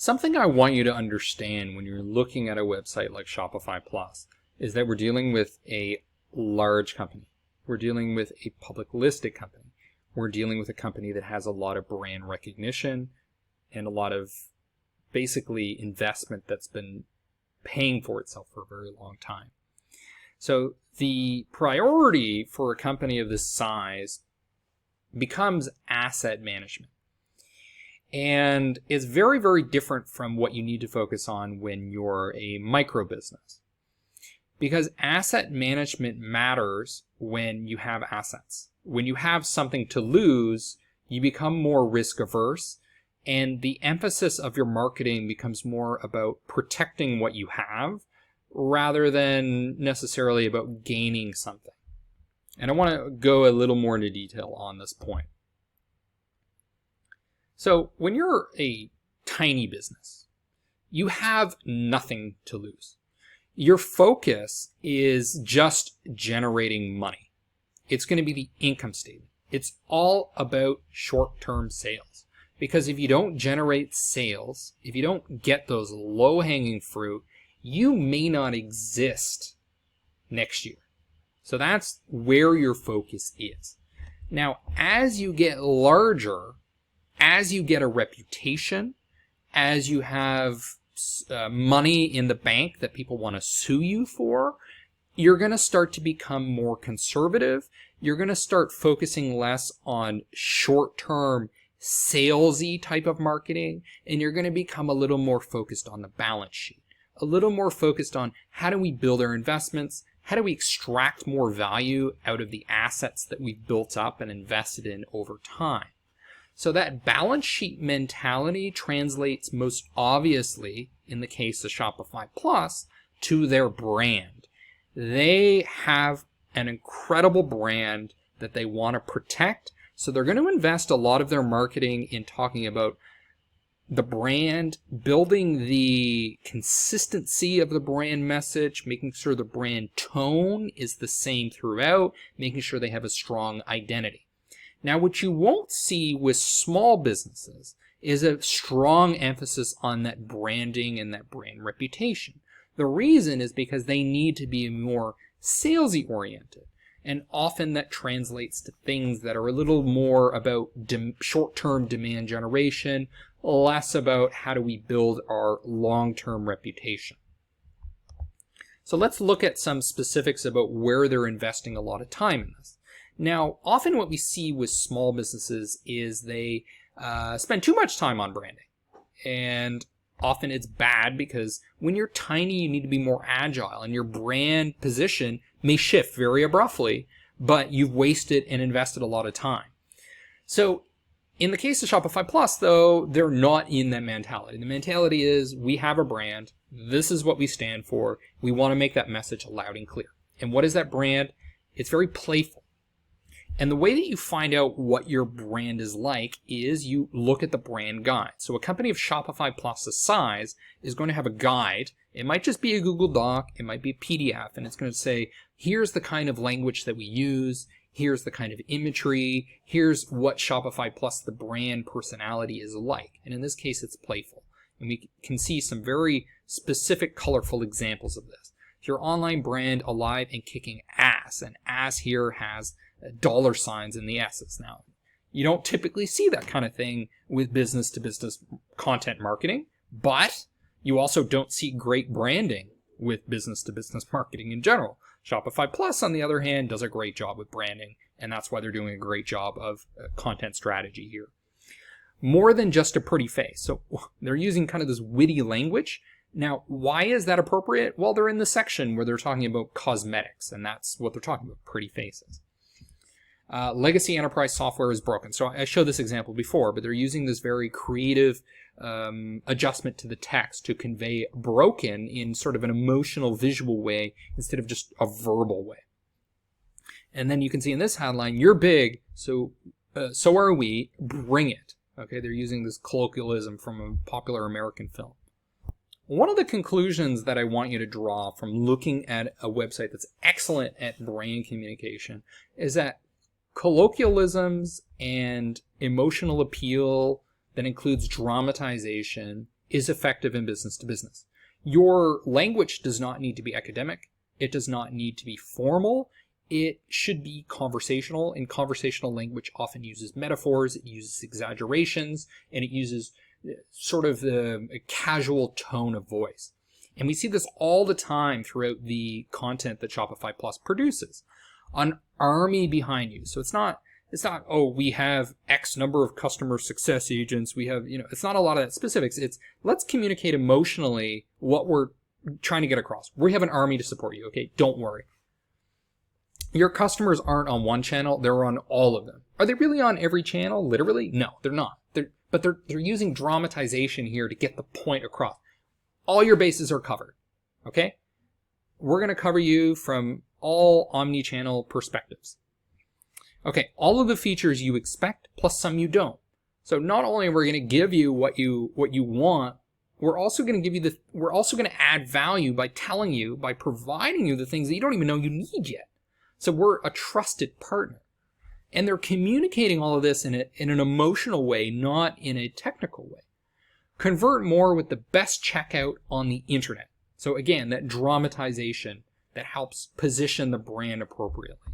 Something I want you to understand when you're looking at a website like Shopify Plus is that we're dealing with a large company. We're dealing with a public listed company. We're dealing with a company that has a lot of brand recognition and a lot of basically investment that's been paying for itself for a very long time. So the priority for a company of this size becomes asset management. And it's very, very different from what you need to focus on when you're a micro business. Because asset management matters when you have assets. When you have something to lose, you become more risk averse, and the emphasis of your marketing becomes more about protecting what you have rather than necessarily about gaining something. And I want to go a little more into detail on this point. So when you're a tiny business, you have nothing to lose. Your focus is just generating money. It's going to be the income statement. It's all about short-term sales. Because if you don't generate sales, if you don't get those low-hanging fruit, you may not exist next year. So that's where your focus is. Now, as you get larger, as you get a reputation, as you have money in the bank that people want to sue you for, you're going to start to become more conservative. You're going to start focusing less on short-term salesy type of marketing, and you're going to become a little more focused on the balance sheet, a little more focused on how do we build our investments, how do we extract more value out of the assets that we've built up and invested in over time. So that balance sheet mentality translates most obviously, in the case of Shopify Plus, to their brand. They have an incredible brand that they want to protect, so they're going to invest a lot of their marketing in talking about the brand, building the consistency of the brand message, making sure the brand tone is the same throughout, making sure they have a strong identity. Now, what you won't see with small businesses is a strong emphasis on that branding and that brand reputation. The reason is because they need to be more salesy oriented. And often that translates to things that are a little more about short-term demand generation, less about how do we build our long-term reputation. So let's look at some specifics about where they're investing a lot of time in this. Now, often what we see with small businesses is they spend too much time on branding. And often it's bad because when you're tiny, you need to be more agile, and your brand position may shift very abruptly, but you've wasted and invested a lot of time. So in the case of Shopify Plus, though, they're not in that mentality. The mentality is we have a brand. This is what we stand for. We want to make that message loud and clear. And what is that brand? It's very playful. And the way that you find out what your brand is like is you look at the brand guide. So a company of Shopify Plus' size is going to have a guide. It might just be a Google Doc. It might be a PDF. And it's going to say, here's the kind of language that we use. Here's the kind of imagery. Here's what Shopify Plus, the brand personality, is like. And in this case, it's playful. And we can see some very specific, colorful examples of this. Your online brand alive and kicking ass. And ass here has dollar signs in the S's. Now, you don't typically see that kind of thing with business-to-business content marketing, but you also don't see great branding with business-to-business marketing in general. Shopify Plus, on the other hand, does a great job with branding, and that's why they're doing a great job of content strategy here. More than just a pretty face. So they're using kind of this witty language. Now, why is that appropriate? Well, they're in the section where they're talking about cosmetics, and that's what they're talking about, pretty faces. Legacy enterprise software is broken. So I showed this example before, but they're using this very creative adjustment to the text to convey broken in sort of an emotional, visual way instead of just a verbal way. And then you can see in this headline, you're big, so are we, bring it. Okay, they're using this colloquialism from a popular American film. One of the conclusions that I want you to draw from looking at a website that's excellent at brand communication is that colloquialisms and emotional appeal that includes dramatization is effective in business to business. Your language does not need to be academic. It does not need to be formal. It should be conversational, and conversational language often uses metaphors, it uses exaggerations, and it uses sort of a casual tone of voice. And we see this all the time throughout the content that Shopify Plus produces. An army behind you. So it's not, oh, we have X number of customer success agents. We have, it's not a lot of that specifics. It's let's communicate emotionally what we're trying to get across. We have an army to support you. Okay. Don't worry. Your customers aren't on one channel. They're on all of them. Are they really on every channel? Literally? No, they're not. But they're using dramatization here to get the point across. All your bases are covered. Okay. We're going to cover you from all omni-channel perspectives. Okay, all of the features you expect, plus some you don't. So not only are we going to give you what you want, we're also going to add value by providing you the things that you don't even know you need yet. So we're a trusted partner. And they're communicating all of this in an emotional way, not in a technical way. Convert more with the best checkout on the internet. So again, that dramatization that helps position the brand appropriately.